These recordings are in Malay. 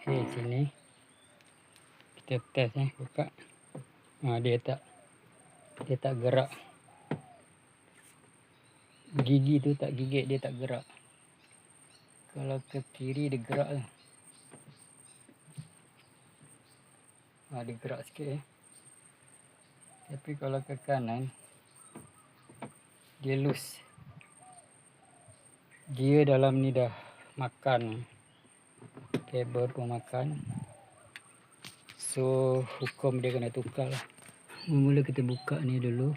Okey, sini kita test buka. Dia tak gerak. Gigi tu tak gigit, dia tak gerak. Kalau ke kiri dia gerak lah. Dia gerak sikit Tapi kalau ke kanan dia loose. Dia dalam ni dah makan. Kabel pun makan. So hukum dia kena tukar lah. Mula kita buka ni dulu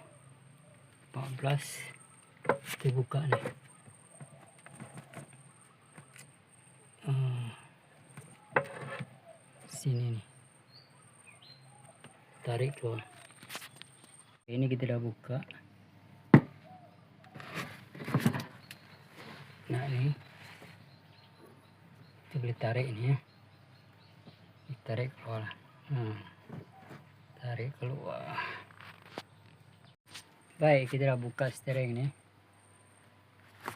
14. Kita buka ni. Sini ni. Tarik keluar. Ini kita dah buka. Nah ni. Kita boleh tarik ni Tarik keluar lah. Tarik keluar. Baik, kita dah buka steering ni.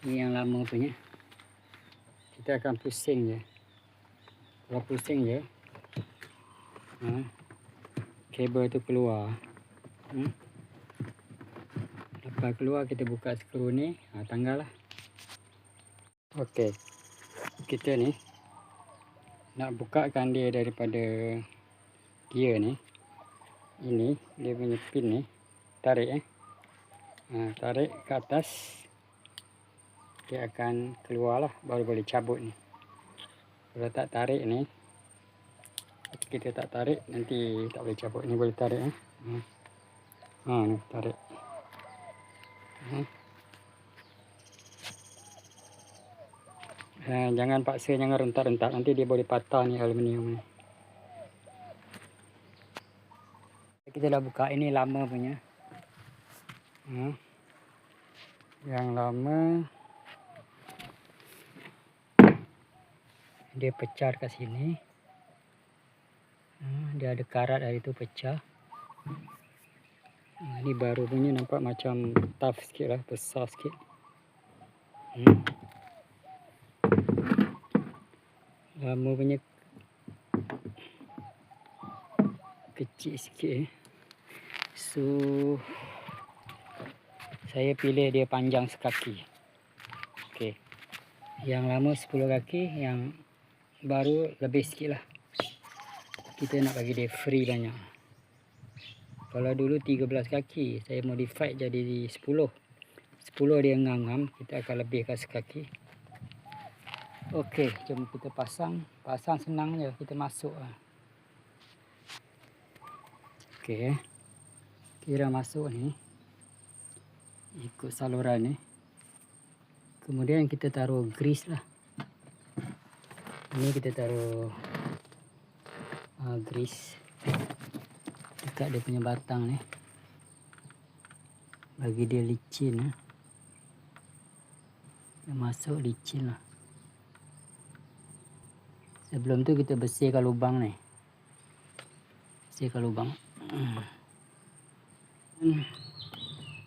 Ini yang lama punya. Kita akan pusing je. Kalau pusing je, kabel tu keluar. Lepas keluar kita buka skru ni, tanggal lah. Okey. Kita ni nak bukakan dia daripada gear ni. Ini dia punya pin ni. Tarik tarik ke atas. Dia akan keluar lah, baru boleh cabut ni. Kalau tak tarik ni, kita tak tarik nanti tak boleh cabut. Ni boleh tarik ni tarik. Jangan paksa, jangan rentak-rentak, nanti dia boleh patah ni aluminium ni. Kita dah buka, ini lama punya. Yang lama dia pecah kat sini. Dia ada karat dari tu pecah. Ini baru punya, nampak macam tough sikit lah, besar sikit. Lama punya kecil sikit. So saya pilih dia panjang sekaki. Okey. Yang lama 10 kaki, yang baru lebih sikit lah. Kita nak bagi dia free banyak. Kalau dulu 13 kaki, saya modify jadi 10. 10 dia ngam-ngam, kita akan lebihkan sekaki. Okey, jom kita pasang. Pasang senang je, kita masuk lah. Okey. Kira masuk ni. Ikut saluran ni. Kemudian kita taruh grease lah. Ini kita taruh grease dekat dia punya batang ni. Bagi dia licin. Dia masuk licin lah. Sebelum tu kita bersihkan lubang ni. Bersihkan lubang.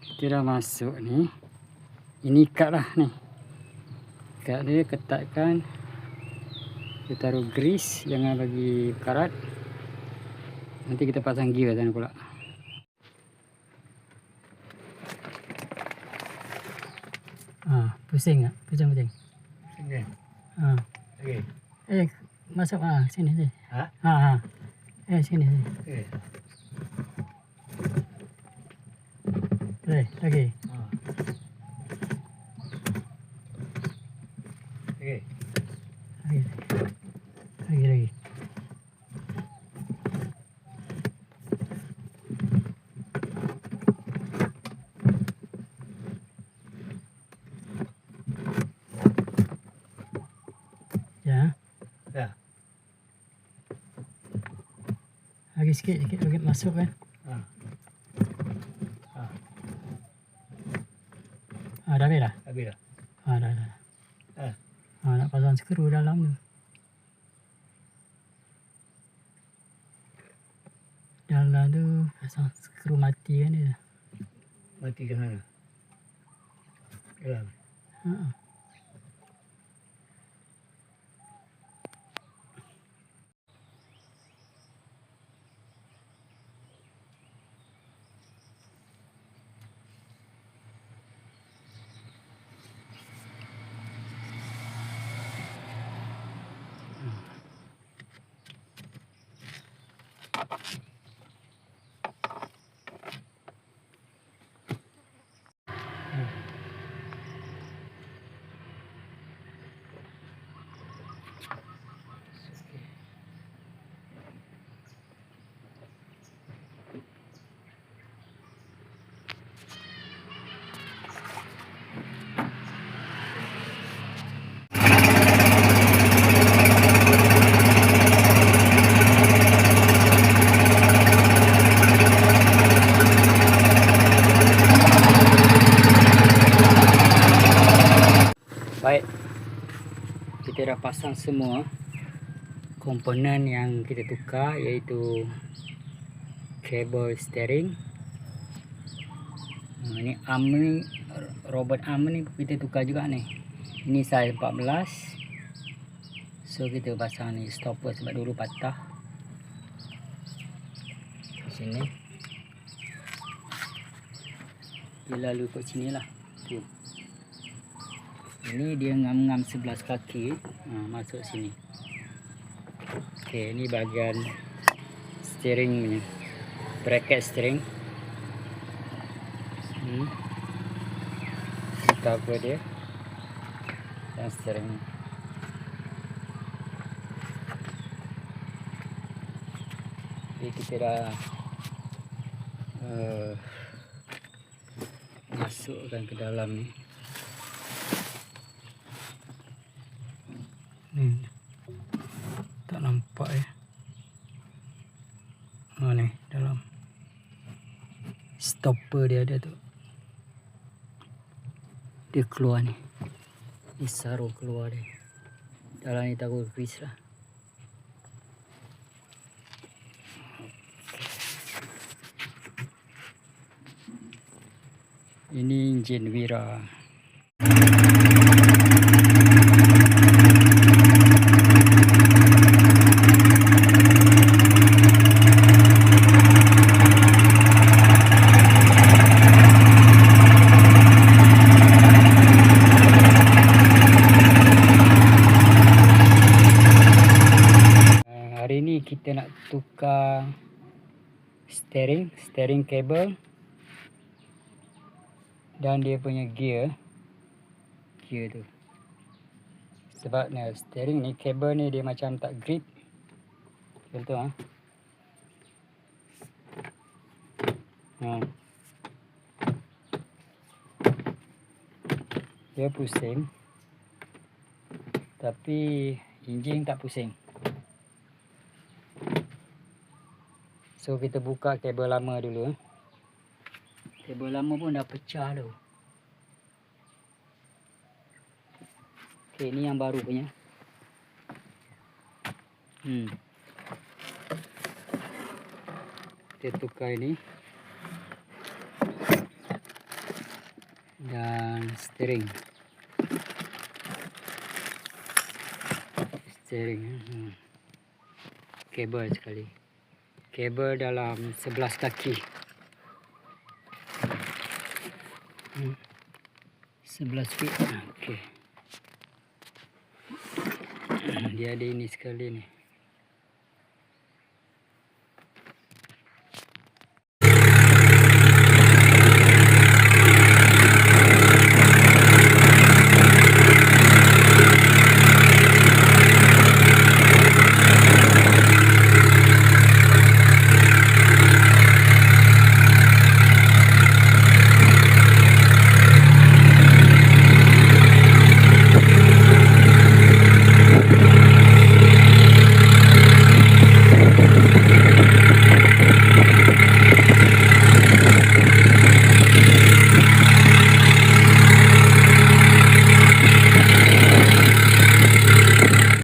Kita dah masuk ni. Ini ikat lah ni. Ikat dia, ketatkan. Kita taruh grease, jangan bagi karat. Nanti kita pasang gear sana pula. Pusing tak? Pusing. Sini. Okey. Masuk sini. Sini. Lagi. Lagi. Ya. Lagi sikit lagi masuk kan. Dah habis dah? Habis dah. Dah. Nak pasang skru dalam tu. Dalam tu pasang skru mati kan dia. Mati ke mana? Dalam. pasang semua komponen yang kita tukar, iaitu kabel steering. Ni arm ni, robot arm ni kita tukar juga ni. Ini size 14. So kita pasang ni stopper sebab dulu patah. Di sini. Dia lalu kat sini lah. Tu. Ini dia ngam-ngam 11 kaki. Masuk sini. Okey, ini bahagian steering punya. Bracket steering. Cover dia. Dan steering. Jadi kita dah masukkan ke dalam ni. Tak nampak ya. Ni dalam stopper dia ada tu. Dia keluar ni. Ni sarung keluar dia. Dalam ni taruh grease lah. Ini enjin Wira. Hari ni kita nak tukar steering cable dan dia punya gear tu. Sebab ni steering ni, kabel ni dia macam tak grip. Contoh dia pusing, tapi enjin tak pusing. So kita buka kabel lama dulu. Kabel lama pun dah pecah tu. Okey, ni yang baru punya. Kita tukar ini. Dan steering. Kabel sekali. Kabel dalam 11 kaki. 11 feet. Okey. Dia ada ini sekali ni.